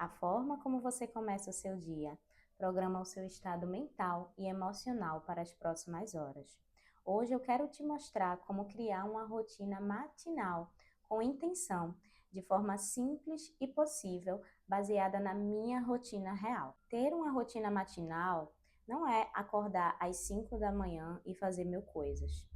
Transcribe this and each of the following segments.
A forma como você começa o seu dia programa o seu estado mental e emocional para as próximas horas. Hoje eu quero te mostrar como criar uma rotina matinal com intenção, de forma simples e possível, baseada na minha rotina real. Ter uma rotina matinal não é acordar às 5 da manhã e fazer mil coisas.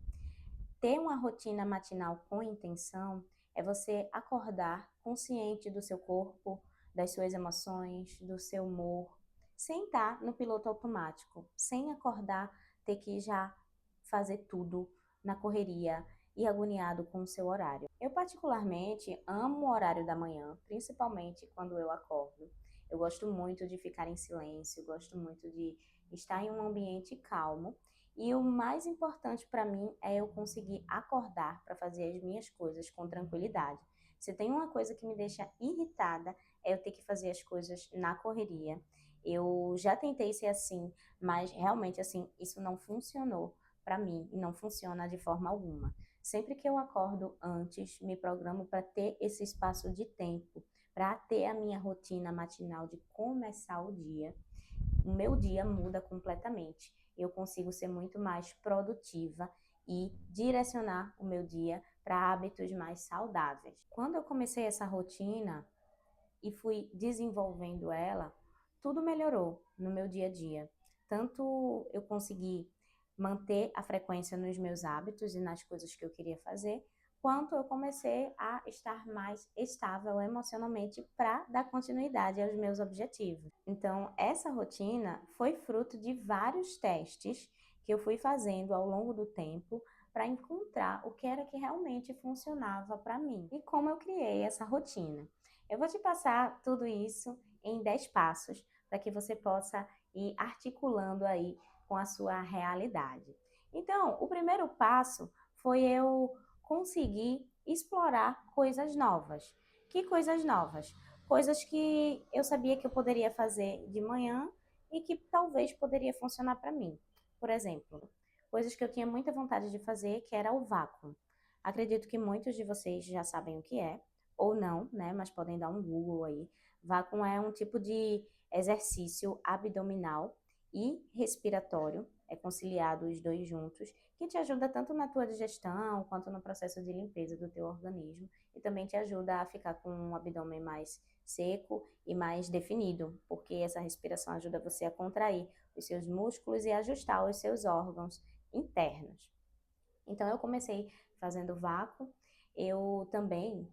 Ter uma rotina matinal com intenção é você acordar consciente do seu corpo, das suas emoções, do seu humor, sem estar no piloto automático, sem acordar, ter que já fazer tudo na correria e agoniado com o seu horário. Eu particularmente amo o horário da manhã, principalmente quando eu acordo. Eu gosto muito de ficar em silêncio, gosto muito de estar em um ambiente calmo. E o mais importante para mim é eu conseguir acordar para fazer as minhas coisas com tranquilidade. Se tem uma coisa que me deixa irritada é eu ter que fazer as coisas na correria. Eu já tentei ser assim, mas realmente assim, isso não funcionou para mim e não funciona de forma alguma. Sempre que eu acordo antes, me programo para ter esse espaço de tempo, para ter a minha rotina matinal de começar o dia, o meu dia muda completamente. Eu consigo ser muito mais produtiva e direcionar o meu dia para hábitos mais saudáveis. Quando eu comecei essa rotina e fui desenvolvendo ela, tudo melhorou no meu dia a dia. Tanto eu consegui manter a frequência nos meus hábitos e nas coisas que eu queria fazer, quanto eu comecei a estar mais estável emocionalmente para dar continuidade aos meus objetivos. Então, essa rotina foi fruto de vários testes que eu fui fazendo ao longo do tempo para encontrar o que era que realmente funcionava para mim e como eu criei essa rotina. Eu vou te passar tudo isso em 10 passos para que você possa ir articulando aí com a sua realidade. Então, o primeiro passo foi eu conseguir explorar coisas novas. Que coisas novas? Coisas que eu sabia que eu poderia fazer de manhã e que talvez poderia funcionar para mim. Por exemplo, coisas que eu tinha muita vontade de fazer, que era o vácuo. Acredito que muitos de vocês já sabem o que é, ou não, né? Mas podem dar um Google aí. Vácuo é um tipo de exercício abdominal e respiratório, é conciliado os dois juntos, que te ajuda tanto na tua digestão quanto no processo de limpeza do teu organismo e também te ajuda a ficar com um abdômen mais seco e mais definido, porque essa respiração ajuda você a contrair os seus músculos e ajustar os seus órgãos internos. Então eu comecei fazendo vácuo, eu também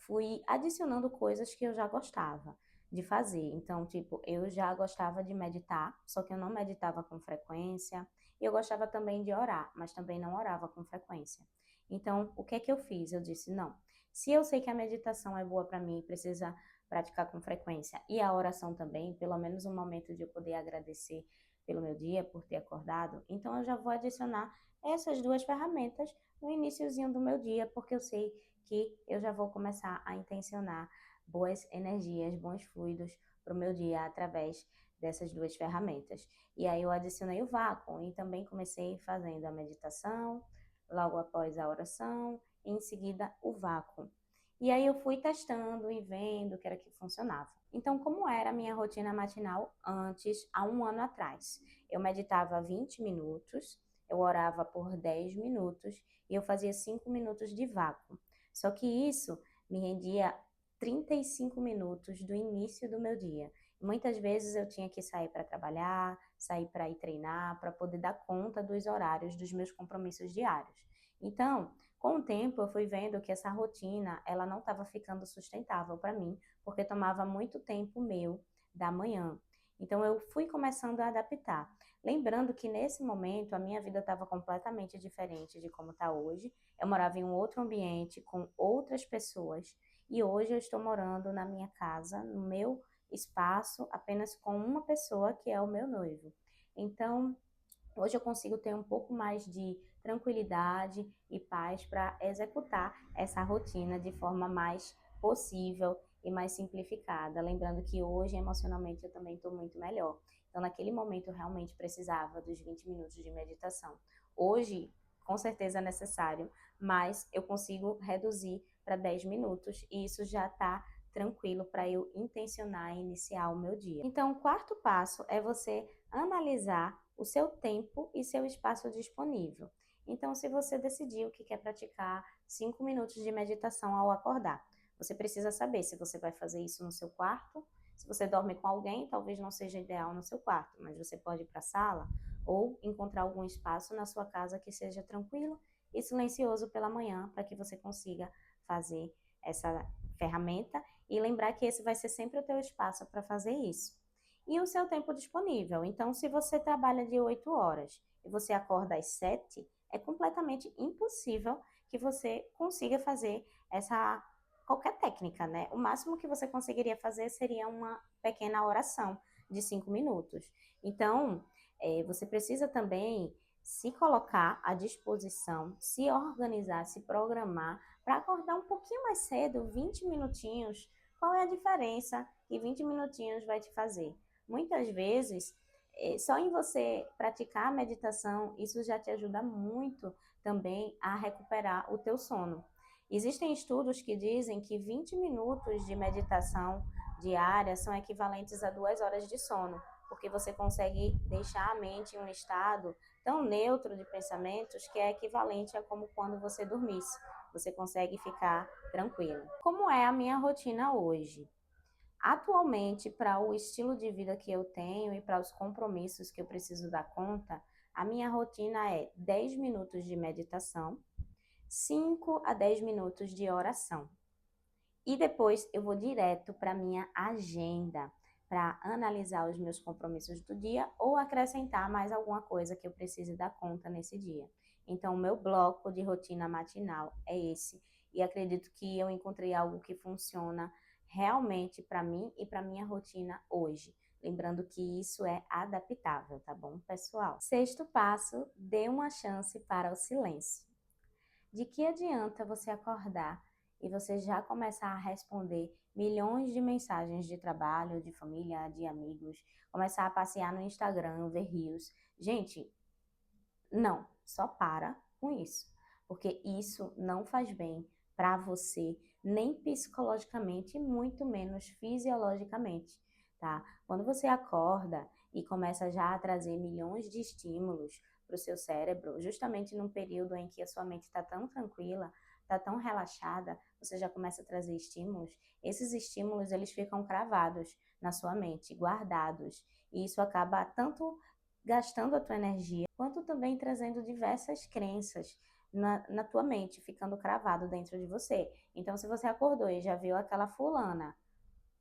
fui adicionando coisas que eu já gostava de fazer. Então, tipo, eu já gostava de meditar, só que eu não meditava com frequência. E eu gostava também de orar, mas também não orava com frequência. Então, o que é que eu fiz? Eu disse, não, se eu sei que a meditação é boa para mim e precisa praticar com frequência, e a oração também, pelo menos um momento de eu poder agradecer pelo meu dia, por ter acordado, então eu já vou adicionar essas duas ferramentas no iniciozinho do meu dia, porque eu sei que eu já vou começar a intencionar boas energias, bons fluidos para o meu dia através dessas duas ferramentas. E aí eu adicionei o vácuo e também comecei fazendo a meditação, logo após a oração, e em seguida o vácuo. E aí eu fui testando e vendo o que era que funcionava. Então, como era a minha rotina matinal antes, há um ano atrás? Eu meditava 20 minutos, eu orava por 10 minutos e eu fazia 5 minutos de vácuo. Só que isso me rendia 35 minutos do início do meu dia. Muitas vezes eu tinha que sair para trabalhar, sair para ir treinar, para poder dar conta dos horários dos meus compromissos diários. Então, com o tempo eu fui vendo que essa rotina, ela não estava ficando sustentável para mim, porque tomava muito tempo meu da manhã. Então eu fui começando a adaptar. Lembrando que nesse momento a minha vida estava completamente diferente de como está hoje. Eu morava em um outro ambiente com outras pessoas e hoje eu estou morando na minha casa, no meu espaço, apenas com uma pessoa que é o meu noivo. Então, hoje eu consigo ter um pouco mais de tranquilidade e paz para executar essa rotina de forma mais possível e mais simplificada. Lembrando que hoje, emocionalmente, eu também estou muito melhor. Então, naquele momento, eu realmente precisava dos 20 minutos de meditação. Hoje, com certeza é necessário, mas eu consigo reduzir para 10 minutos e isso já está tranquilo para eu intencionar e iniciar o meu dia. Então, o quarto passo é você analisar o seu tempo e seu espaço disponível. Então, se você decidiu que quer praticar 5 minutos de meditação ao acordar, você precisa saber se você vai fazer isso no seu quarto. Se você dorme com alguém, talvez não seja ideal no seu quarto, mas você pode ir para a sala ou encontrar algum espaço na sua casa que seja tranquilo e silencioso pela manhã, para que você consiga fazer essa ferramenta e lembrar que esse vai ser sempre o teu espaço para fazer isso. E o seu tempo disponível. Então, se você trabalha de 8 horas e você acorda às 7, é completamente impossível que você consiga fazer qualquer técnica, né? O máximo que você conseguiria fazer seria uma pequena oração de 5 minutos. Então, você precisa também se colocar à disposição, se organizar, se programar para acordar um pouquinho mais cedo, 20 minutinhos. Qual é a diferença que 20 minutinhos vai te fazer? Muitas vezes, só em você praticar a meditação, isso já te ajuda muito também a recuperar o teu sono. Existem estudos que dizem que 20 minutos de meditação diária são equivalentes a 2 horas de sono, porque você consegue deixar a mente em um estado tão neutro de pensamentos que é equivalente a como quando você dormisse. Você consegue ficar tranquilo. Como é a minha rotina hoje? Atualmente, para o estilo de vida que eu tenho e para os compromissos que eu preciso dar conta, a minha rotina é 10 minutos de meditação, 5 a 10 minutos de oração. E depois eu vou direto para a minha agenda, para analisar os meus compromissos do dia ou acrescentar mais alguma coisa que eu precise dar conta nesse dia. Então, o meu bloco de rotina matinal é esse. E acredito que eu encontrei algo que funciona realmente para mim e para minha rotina hoje. Lembrando que isso é adaptável, tá bom, pessoal? Sexto passo, dê uma chance para o silêncio. De que adianta você acordar e você já começar a responder milhões de mensagens de trabalho, de família, de amigos, começar a passear no Instagram, ver reels? Gente, não, só para com isso, porque isso não faz bem para você, nem psicologicamente, muito menos fisiologicamente, tá? Quando você acorda e começa já a trazer milhões de estímulos para o seu cérebro, justamente num período em que a sua mente está tão tranquila, está tão relaxada, você já começa a trazer estímulos. Esses estímulos, eles ficam cravados na sua mente, guardados, e isso acaba tanto gastando a tua energia, quanto também trazendo diversas crenças na tua mente, ficando cravado dentro de você. Então, se você acordou e já viu aquela fulana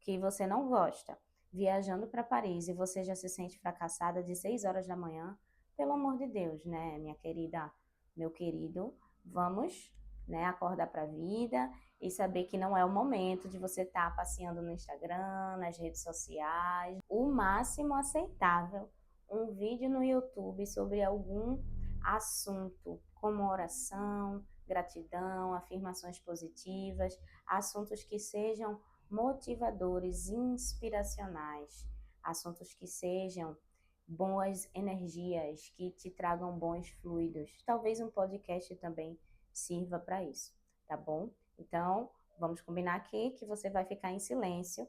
que você não gosta, viajando para Paris e você já se sente fracassada de 6 horas da manhã, pelo amor de Deus, né, minha querida, meu querido, vamos, né, acordar para a vida e saber que não é o momento de você estar passeando no Instagram, nas redes sociais. O máximo aceitável, um vídeo no YouTube sobre algum assunto, como oração, gratidão, afirmações positivas, assuntos que sejam motivadores, inspiracionais, assuntos que sejam boas energias, que te tragam bons fluidos. Talvez um podcast também sirva para isso, tá bom? Então, vamos combinar aqui que você vai ficar em silêncio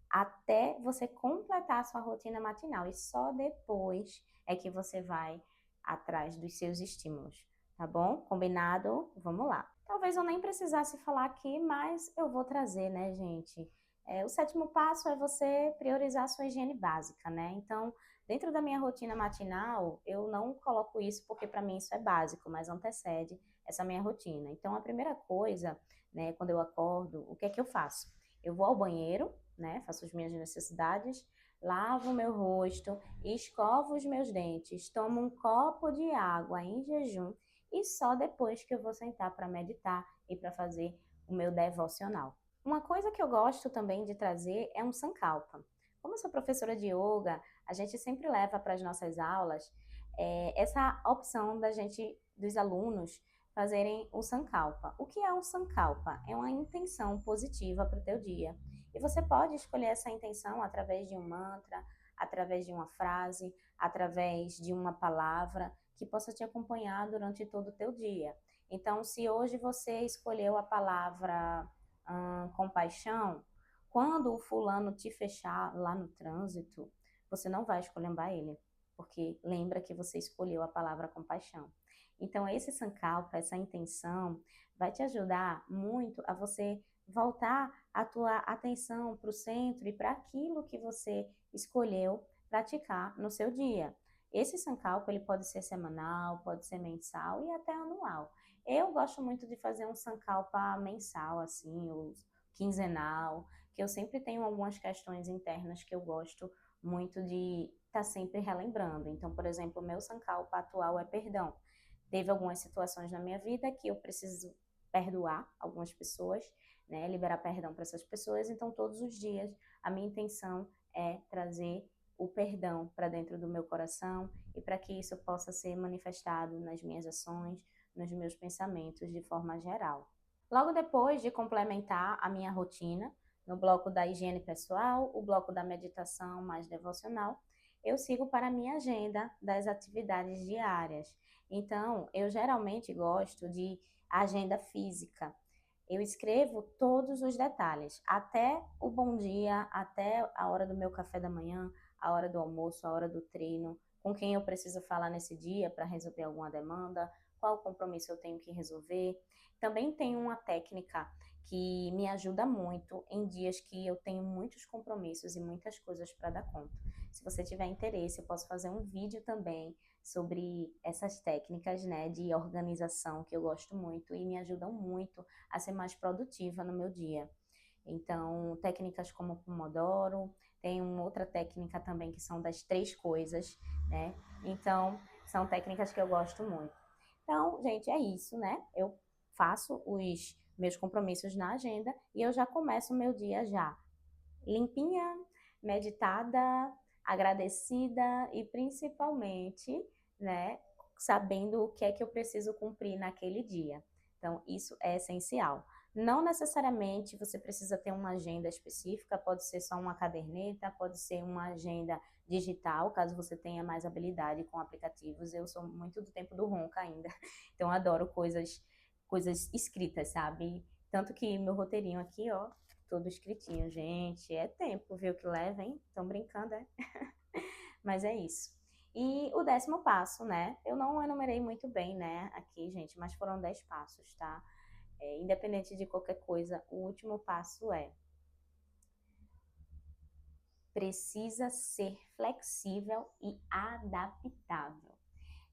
até você completar a sua rotina matinal e só depois é que você vai atrás dos seus estímulos, tá bom? Combinado? Vamos lá. Talvez eu nem precisasse falar aqui, mas eu vou trazer, né, gente? O sétimo passo é você priorizar a sua higiene básica, né? Então, dentro da minha rotina matinal, eu não coloco isso porque para mim isso é básico, mas antecede essa minha rotina. Então, a primeira coisa, né, quando eu acordo, o que é que eu faço? Eu vou ao banheiro, né, faço as minhas necessidades, lavo o meu rosto, escovo os meus dentes, tomo um copo de água em jejum e só depois que eu vou sentar para meditar e para fazer o meu devocional. Uma coisa que eu gosto também de trazer é um sankalpa. Como eu sou professora de yoga, a gente sempre leva para as nossas aulas essa opção dos alunos, fazerem o sankalpa. O que é um sankalpa? É uma intenção positiva para o teu dia. E você pode escolher essa intenção através de um mantra, através de uma frase, através de uma palavra que possa te acompanhar durante todo o teu dia. Então, se hoje você escolheu a palavra compaixão, Quando o fulano te fechar lá no trânsito, você não vai esculhambar ele, porque lembra que você escolheu a palavra compaixão. Então, esse sankalpa, essa intenção, vai te ajudar muito a você voltar a tua atenção para o centro e para aquilo que você escolheu praticar no seu dia. Esse sankalpa, ele pode ser semanal, pode ser mensal e até anual. Eu gosto muito de fazer um sankalpa mensal, assim, ou quinzenal, que eu sempre tenho algumas questões internas que eu gosto muito de estar sempre relembrando. Então, por exemplo, o meu sankalpa atual é perdão. Teve algumas situações na minha vida que eu preciso perdoar algumas pessoas, né, liberar perdão para essas pessoas. Então, todos os dias, a minha intenção é trazer o perdão para dentro do meu coração e para que isso possa ser manifestado nas minhas ações, nos meus pensamentos de forma geral. Logo depois de complementar a minha rotina, no bloco da higiene pessoal, o bloco da meditação mais devocional, eu sigo para a minha agenda das atividades diárias. Então, eu geralmente gosto de agenda física. Eu escrevo todos os detalhes, até o bom dia, até a hora do meu café da manhã, a hora do almoço, a hora do treino, com quem eu preciso falar nesse dia para resolver alguma demanda, qual compromisso eu tenho que resolver. Também tem uma técnica que me ajuda muito em dias que eu tenho muitos compromissos e muitas coisas para dar conta. Se você tiver interesse, eu posso fazer um vídeo também sobre essas técnicas, né, de organização que eu gosto muito e me ajudam muito a ser mais produtiva no meu dia. Então, técnicas como Pomodoro, tem uma outra técnica também que são das 3 coisas, né? Então, são técnicas que eu gosto muito. Então, gente, é isso, né? Eu faço os meus compromissos na agenda e eu já começo o meu dia já limpinha, meditada, agradecida e principalmente, né, sabendo o que é que eu preciso cumprir naquele dia. Então, isso é essencial. Não necessariamente você precisa ter uma agenda específica, pode ser só uma caderneta, pode ser uma agenda digital, caso você tenha mais habilidade com aplicativos. Eu sou muito do tempo do Ronca ainda, então adoro coisas escritas, sabe? Tanto que meu roteirinho aqui, ó, tudo escritinho, gente. É tempo, viu, que leva, hein? Estão brincando, é? Mas é isso. E o 10º passo, né? Eu não enumerei muito bem, né, aqui, gente, mas foram 10 passos, tá? Independente de qualquer coisa, o último passo é: precisa ser flexível e adaptável.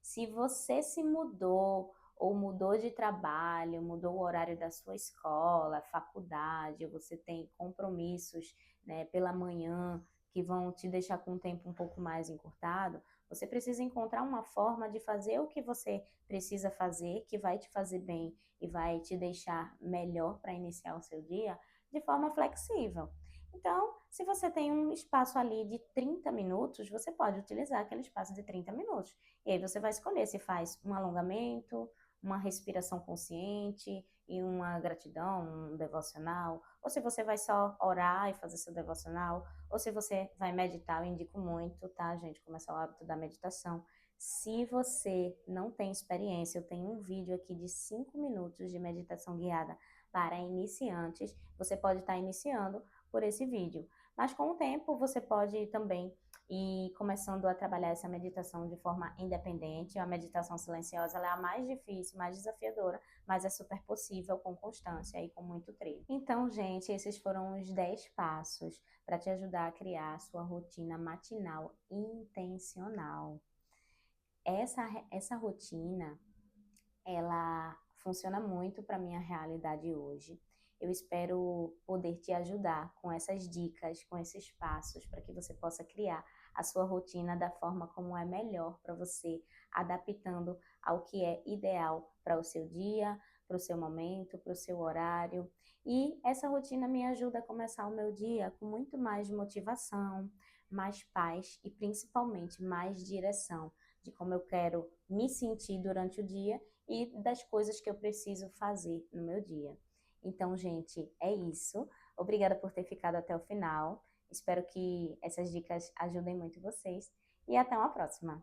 Se você se mudou ou mudou de trabalho, mudou o horário da sua escola, faculdade, ou você tem compromissos, né, pela manhã que vão te deixar com o tempo um pouco mais encurtado, você precisa encontrar uma forma de fazer o que você precisa fazer, que vai te fazer bem e vai te deixar melhor para iniciar o seu dia, de forma flexível. Então, se você tem um espaço ali de 30 minutos, você pode utilizar aquele espaço de 30 minutos. E aí você vai escolher se faz um alongamento, uma respiração consciente e uma gratidão, um devocional, ou se você vai só orar e fazer seu devocional, ou se você vai meditar. Eu indico muito, tá, gente, começar o hábito da meditação. Se você não tem experiência, eu tenho um vídeo aqui de 5 minutos de meditação guiada para iniciantes. Você pode estar iniciando por esse vídeo. Mas com o tempo você pode também ir começando a trabalhar essa meditação de forma independente. A meditação silenciosa ela é a mais difícil, mais desafiadora, mas é super possível com constância e com muito treino. Então, gente, esses foram os 10 passos para te ajudar a criar a sua rotina matinal intencional. Essa rotina, ela funciona muito para minha realidade hoje. Eu espero poder te ajudar com essas dicas, com esses passos, para que você possa criar a sua rotina da forma como é melhor para você, adaptando ao que é ideal para o seu dia, para o seu momento, para o seu horário. E essa rotina me ajuda a começar o meu dia com muito mais motivação, mais paz e principalmente mais direção de como eu quero me sentir durante o dia e das coisas que eu preciso fazer no meu dia. Então, gente, é isso. Obrigada por ter ficado até o final. Espero que essas dicas ajudem muito vocês e até uma próxima.